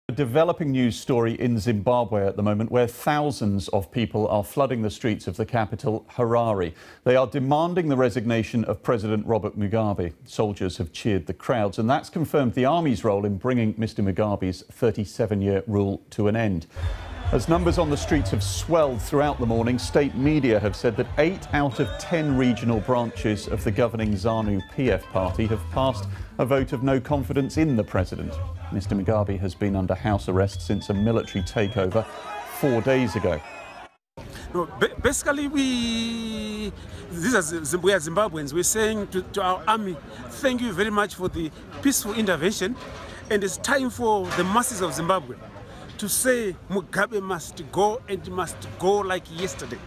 A developing news story in Zimbabwe at the moment, where thousands of people are flooding the streets of the capital, Harare. They are demanding the resignation of President Robert Mugabe. Soldiers have cheered the crowds, and that's confirmed the army's role in bringing Mr. Mugabe's 37-year rule to an end. As numbers on the streets have swelled throughout the morning, state media have said that 8 out of 10 regional branches of the governing ZANU-PF party have passed a vote of no confidence in the president. Mr. Mugabe has been under house arrest since a military takeover 4 days ago. No, basically, we are Zimbabweans. We're saying to our army, thank you very much for the peaceful intervention, and it's time for the masses of Zimbabwe to say Mugabe must go, and must go like yesterday.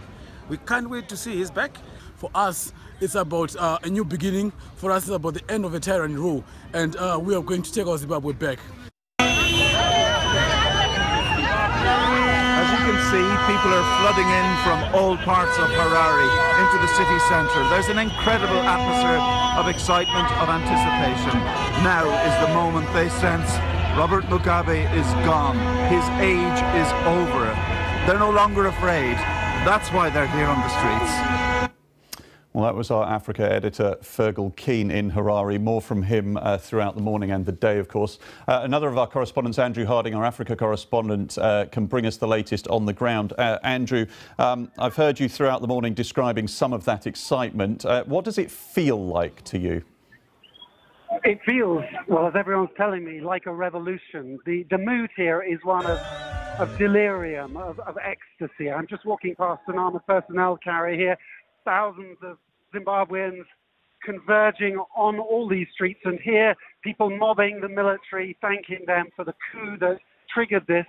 We can't wait to see his back. For us, it's about a new beginning. For us, it's about the end of a tyrant rule, and we are going to take our Zimbabwe back. As you can see, people are flooding in from all parts of Harare into the city centre. There's an incredible atmosphere of excitement, of anticipation. Now is the moment they sense Robert Mugabe is gone. His age is over. They're no longer afraid. That's why they're here on the streets. Well, that was our Africa editor, Fergal Keane, in Harare. More from him throughout the morning and the day, of course. Another of our correspondents, Andrew Harding, our Africa correspondent, can bring us the latest on the ground. Andrew, I've heard you throughout the morning describing some of that excitement. What does it feel like to you? It feels, well, as everyone's telling me, like a revolution. The mood here is one of delirium, of ecstasy. I'm just walking past an armoured personnel carrier here. Thousands of Zimbabweans converging on all these streets, and here people mobbing the military, thanking them for the coup that triggered this.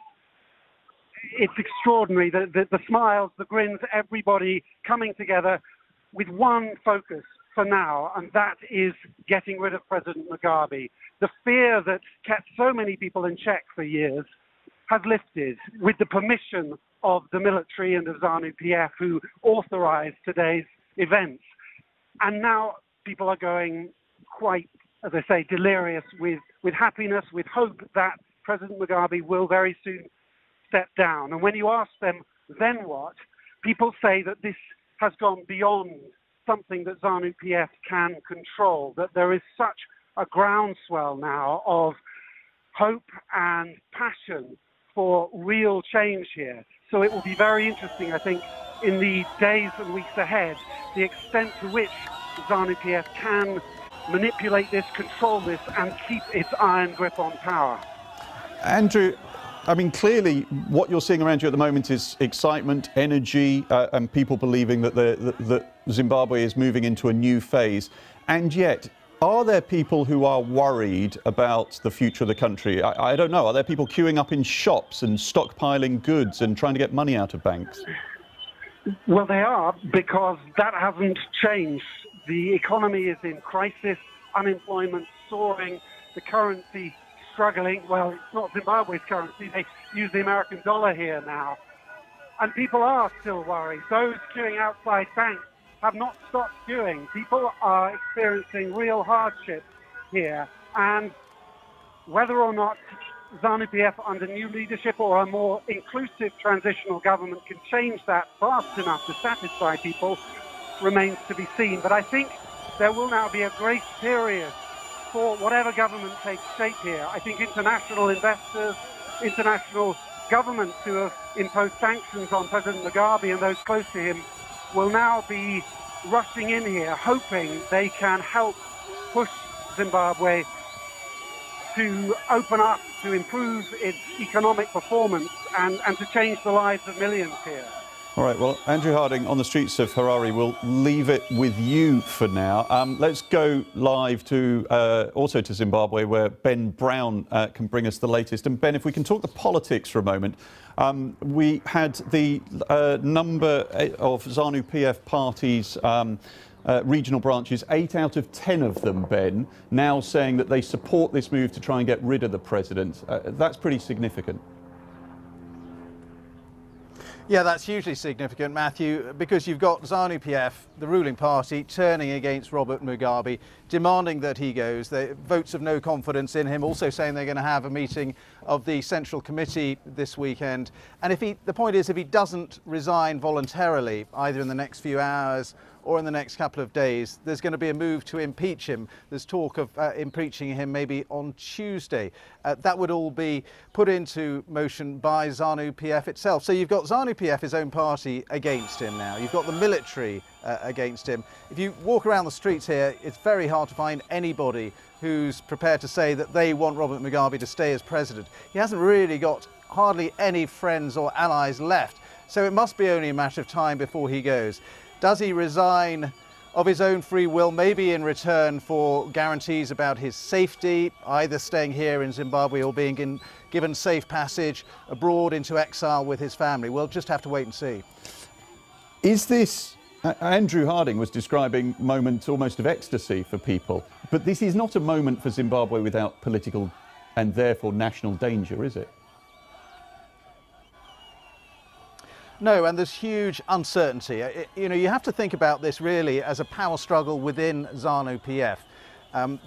It's extraordinary, the smiles, the grins, everybody coming together with one focus for now, and that is getting rid of President Mugabe. The fear that kept so many people in check for years has lifted with the permission of the military and of ZANU-PF, who authorized today's events. And now people are going quite, as I say, delirious with happiness, with hope that President Mugabe will very soon step down. And when you ask them, then what? People say that this has gone beyond something that ZANU-PF can control, that there is such a groundswell now of hope and passion for real change here. So it will be very interesting, I think, in the days and weeks ahead, the extent to which ZANU-PF can manipulate this, control this, and keep its iron grip on power. Andrew, I mean, clearly what you're seeing around you at the moment is excitement, energy, and people believing that Zimbabwe is moving into a new phase. And yet, are there people who are worried about the future of the country? I don't know. Are there people queuing up in shops and stockpiling goods and trying to get money out of banks? Well, they are, because that hasn't changed. The economy is in crisis, unemployment soaring, the currency struggling. Well, it's not Zimbabwe's currency. They use the American dollar here now. And people are still worried. Those queuing outside banks have not stopped queuing. People are experiencing real hardship here. And whether or not ZANU-PF under new leadership or a more inclusive transitional government can change that fast enough to satisfy people remains to be seen. But I think there will now be a grace period for whatever government takes shape here. I think international investors, international governments who have imposed sanctions on President Mugabe and those close to him will now be rushing in here, hoping they can help push Zimbabwe to open up, to improve its economic performance and to change the lives of millions here. All right, well, Andrew Harding on the streets of Harare, we'll leave it with you for now. Let's go live to also to Zimbabwe, where Ben Brown can bring us the latest. And Ben, if we can talk the politics for a moment. We had the number of ZANU-PF parties, regional branches, 8 out of 10 of them, Ben, now saying that they support this move to try and get rid of the president. That's pretty significant. Yeah, that's hugely significant, Matthew, because you've got ZANU-PF, the ruling party, turning against Robert Mugabe, demanding that he goes. The votes of no confidence in him, also saying they're going to have a meeting of the Central Committee this weekend. And the point is, if he doesn't resign voluntarily, either in the next few hours or in the next couple of days, there's going to be a move to impeach him. There's talk of impeaching him maybe on Tuesday. That would all be put into motion by ZANU-PF itself. So you've got ZANU-PF, his own party, against him now. You've got the military against him. If you walk around the streets here, it's very hard to find anybody who's prepared to say that they want Robert Mugabe to stay as president. He hasn't really got hardly any friends or allies left. So it must be only a matter of time before he goes. Does he resign of his own free will, maybe in return for guarantees about his safety, either staying here in Zimbabwe or being given safe passage abroad into exile with his family? We'll just have to wait and see. Is this, Andrew Harding was describing moments almost of ecstasy for people, but this is not a moment for Zimbabwe without political and therefore national danger, is it? No, and there's huge uncertainty. You have to think about this really as a power struggle within ZANU-PF.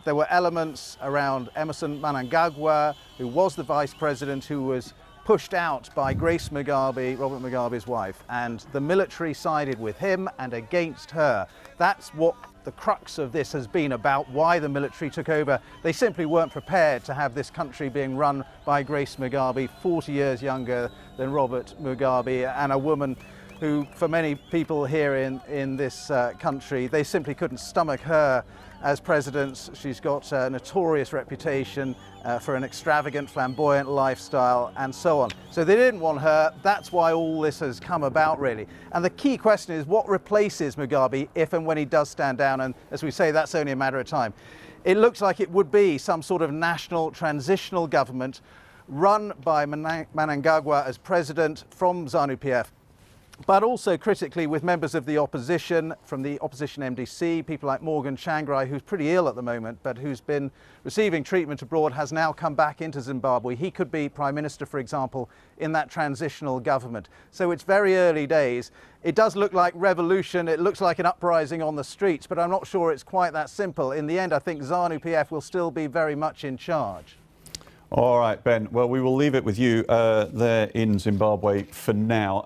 There were elements around Emerson Mnangagwa, who was the vice president, who was pushed out by Grace Mugabe, Robert Mugabe's wife, and the military sided with him and against her. That's what the crux of this has been about, why the military took over. They simply weren't prepared to have this country being run by Grace Mugabe, 40 years younger than Robert Mugabe, and a woman who, for many people here in this country, they simply couldn't stomach her as president. She's got a notorious reputation for an extravagant, flamboyant lifestyle and so on. So they didn't want her. That's why all this has come about, really. And the key question is, what replaces Mugabe if and when he does stand down? And as we say, that's only a matter of time. It looks like it would be some sort of national transitional government run by Mnangagwa as president from ZANU-PF, but also critically with members of the opposition, from the opposition MDC, people like Morgan Tsvangirai, who's pretty ill at the moment, but who's been receiving treatment abroad, has now come back into Zimbabwe. He could be Prime Minister, for example, in that transitional government. So it's very early days. It does look like revolution, it looks like an uprising on the streets, but I'm not sure it's quite that simple. In the end, I think ZANU-PF will still be very much in charge. All right, Ben. Well, we will leave it with you there in Zimbabwe for now.